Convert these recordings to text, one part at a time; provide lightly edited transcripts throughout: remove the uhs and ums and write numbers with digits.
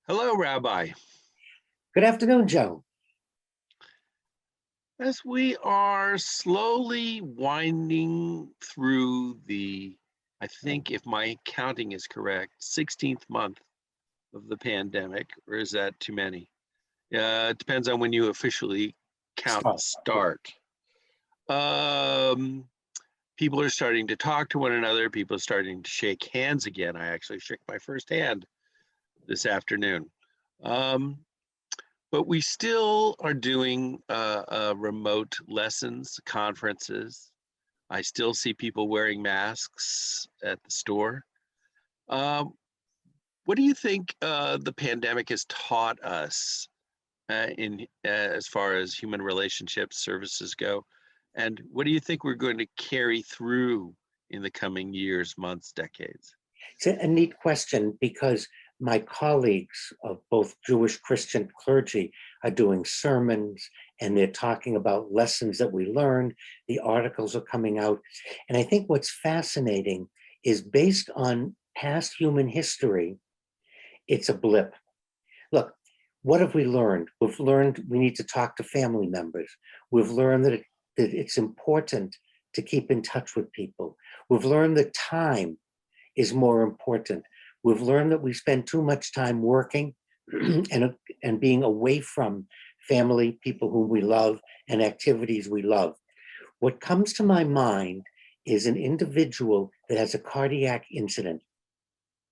Hello, Rabbi. Good afternoon, Joe. As we are slowly winding through I think if my counting is correct, 16th month of the pandemic, or is that too many? It depends on when you officially count the Start. start. Um, People are starting to talk to one another. People are starting to shake hands again. I actually shook my first hand this afternoon. Um, But we still are doing remote lessons, conferences. I still see people wearing masks at the store. Um, what do you think the pandemic has taught us in as far as human relationships, services go? And what do you think we're going to carry through in the coming years, months, decades? It's a neat question because my colleagues of both Jewish Christian clergy are doing sermons and they're talking about lessons that we learned. The articles are coming out. And I think what's fascinating is based on past human history, it's a blip. Look, what have we learned? We've learned we need to talk to family members. We've learned that it's important to keep in touch with people. We've learned that time is more important. We've learned that we spend too much time working and being away from family, people whom we love, and activities we love. What comes to my mind is an individual that has a cardiac incident.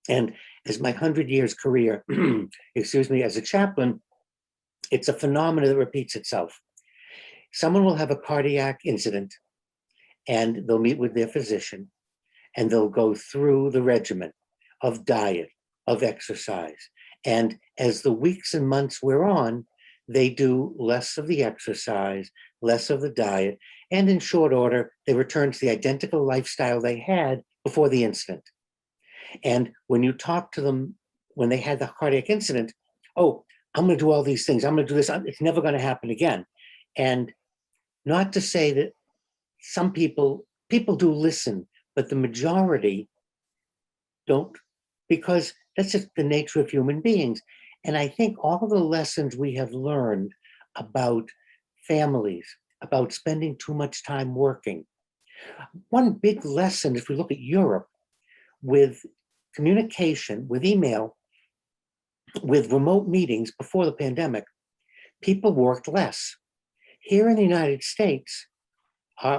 And as my 100 years career, excuse me, as a chaplain, it's a phenomenon that repeats itself. Someone will have a cardiac incident and they'll meet with their physician and they'll go through the regimen of diet, of exercise. And as the weeks and months wear on, they do less of the exercise, less of the diet, and in short order, they return to the identical lifestyle they had before the incident. And when you talk to them when they had the cardiac incident, oh, I'm going to do all these things. I'm going to do this. It's never going to happen again. And not to say that some people do listen, but the majority don't, because that's just the nature of human beings. And I think all the lessons we have learned about families, about spending too much time working. One big lesson, if we look at Europe, with communication, with email, with remote meetings before the pandemic, people worked less. Here in the United States,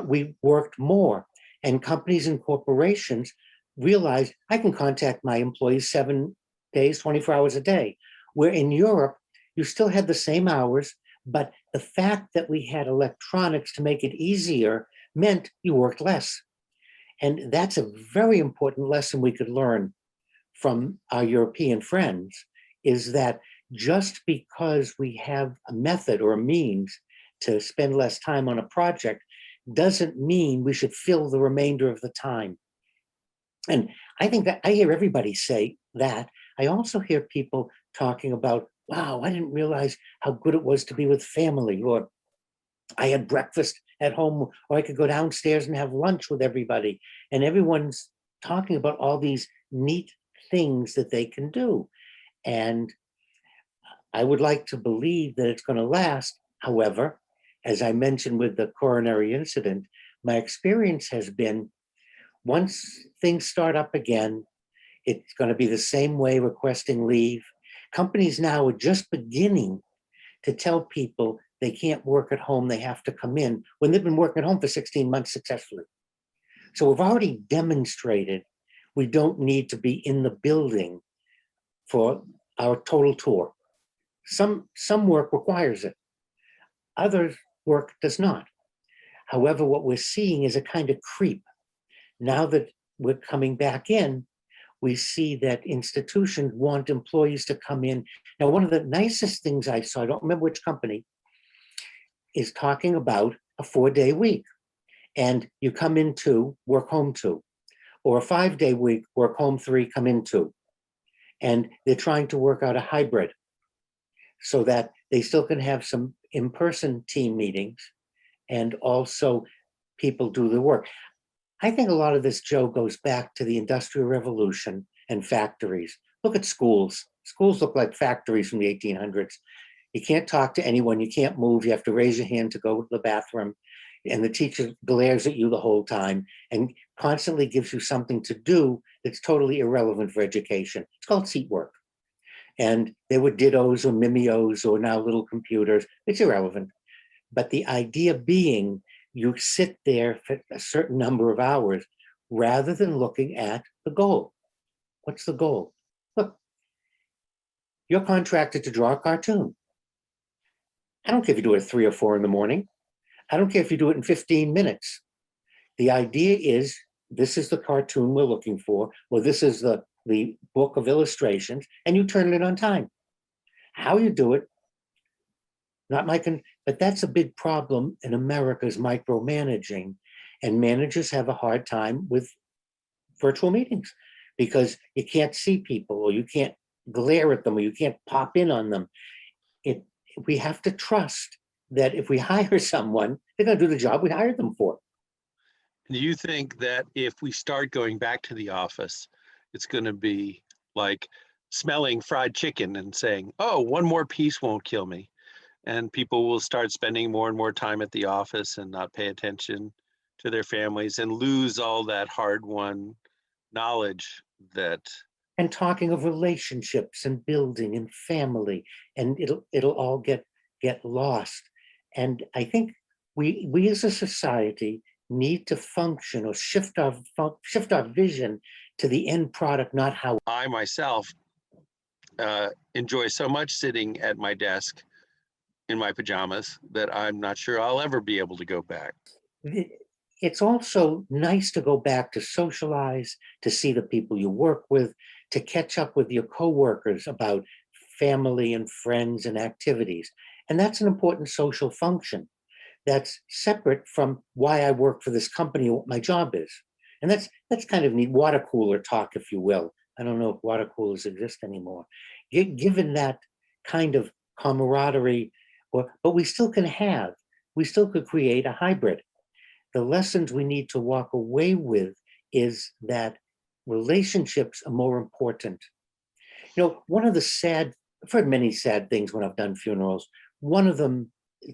we worked more, and companies and corporations realized I can contact my employees 7 days, 24 hours a day. Where in Europe, you still had the same hours, but the fact that we had electronics to make it easier meant you worked less. And that's a very important lesson we could learn from our European friends, is that just because we have a method or a means to spend less time on a project doesn't mean we should fill the remainder of the time. And I think that I hear everybody say that. I also hear people talking about, wow, I didn't realize how good it was to be with family, or I had breakfast at home, or I could go downstairs and have lunch with everybody. And everyone's talking about all these neat things that they can do. And I would like to believe that it's going to last. However, as I mentioned with the coronary incident, my experience has been once things start up again, it's going to be the same way requesting leave. Companies now are just beginning to tell people they can't work at home, they have to come in when they've been working at home for 16 months successfully. So we've already demonstrated we don't need to be in the building for our total tour. Some work requires it, other work does not. However, what we're seeing is a kind of creep. Now that we're coming back in, we see that institutions want employees to come in. Now, one of the nicest things I saw, I don't remember which company, is talking about a 4-day week. And you come in 2, work home 2. Or a 5-day week, work home 3, come in 2. And they're trying to work out a hybrid so that they still can have some in-person team meetings and also people do the work. I think a lot of this, Joe, goes back to the Industrial Revolution and factories. Look at schools. Schools look like factories from the 1800s. You can't talk to anyone. You can't move. You have to raise your hand to go to the bathroom. And the teacher glares at you the whole time and constantly gives you something to do that's totally irrelevant for education. It's called seat work. And they were Dittos or Mimios or now little computers. It's irrelevant. But the idea being you sit there for a certain number of hours rather than looking at the goal. What's the goal? Look, you're contracted to draw a cartoon. I don't care if you do it at 3 or 4 in the morning. I don't care if you do it in 15 minutes. The idea is this is the cartoon we're looking for, or this is the book of illustrations, and you turn it on time. How you do it, not my but that's a big problem in America's micromanaging, and managers have a hard time with virtual meetings because you can't see people, or you can't glare at them, or you can't pop in on them. We have to trust that if we hire someone, they're going to do the job we hired them for. Do you think that if we start going back to the office, it's going to be like smelling fried chicken and saying, oh, one more piece won't kill me? And people will start spending more and more time at the office and not pay attention to their families and lose all that hard-won knowledge that. And talking of relationships and building and family, and it'll all get lost. And I think we as a society need to function or shift our vision to the end product, not how. I myself enjoy so much sitting at my desk in my pajamas that I'm not sure I'll ever be able to go back. It's also nice to go back to socialize, to see the people you work with, to catch up with your coworkers about family and friends and activities. And that's an important social function that's separate from why I work for this company or what my job is. And that's kind of neat, water cooler talk, if you will. I don't know if water coolers exist anymore. Given that kind of camaraderie, but we still could create a hybrid. The lessons we need to walk away with is that relationships are more important. You know, one of the I've heard many sad things when I've done funerals. One of them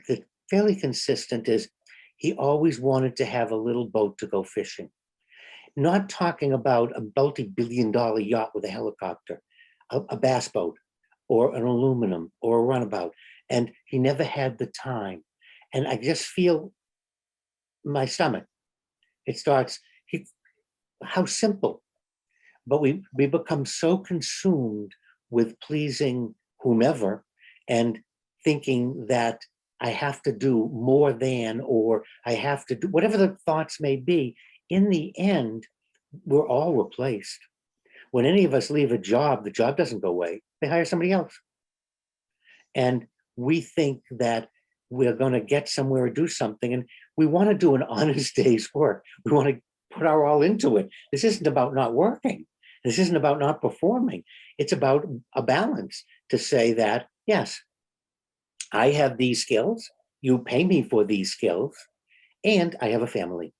that's fairly consistent is he always wanted to have a little boat to go fishing. Not talking about a multi-billion-dollar yacht with a helicopter, a bass boat, or an aluminum, or a runabout. And he never had the time. And I just feel my stomach. It starts, how simple. But we become so consumed with pleasing whomever and thinking that I have to do more than, or I have to do whatever the thoughts may be. In the end, we're all replaced. When any of us leave a job, the job doesn't go away. They hire somebody else. And we think that we're going to get somewhere or do something, and we want to do an honest day's work. We want to put our all into it. This isn't about not working. This isn't about not performing. It's about a balance to say that, yes, I have these skills, you pay me for these skills, and I have a family.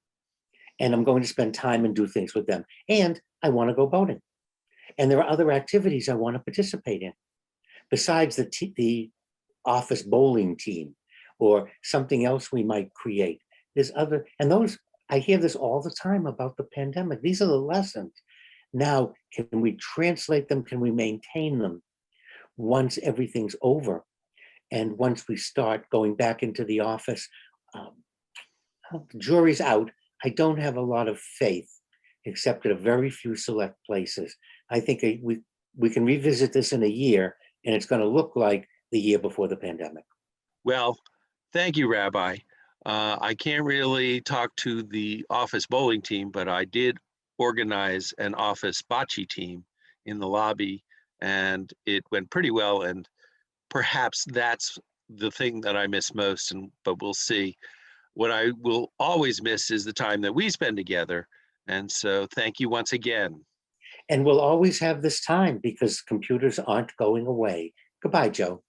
And I'm going to spend time and do things with them. And I want to go boating. And there are other activities I want to participate in. Besides the office bowling team or something else we might create. There's other, and those, I hear this all the time about the pandemic. These are the lessons. Now, can we translate them? Can we maintain them once everything's over? And once we start going back into the office, the jury's out. I don't have a lot of faith, except at a very few select places. I think we can revisit this in a year, and it's going to look like the year before the pandemic. Well, thank you, Rabbi. I can't really talk to the office bowling team, but I did organize an office bocce team in the lobby, and it went pretty well. And perhaps that's the thing that I miss most, but we'll see. What I will always miss is the time that we spend together. And so thank you once again. And we'll always have this time because computers aren't going away. Goodbye, Joe.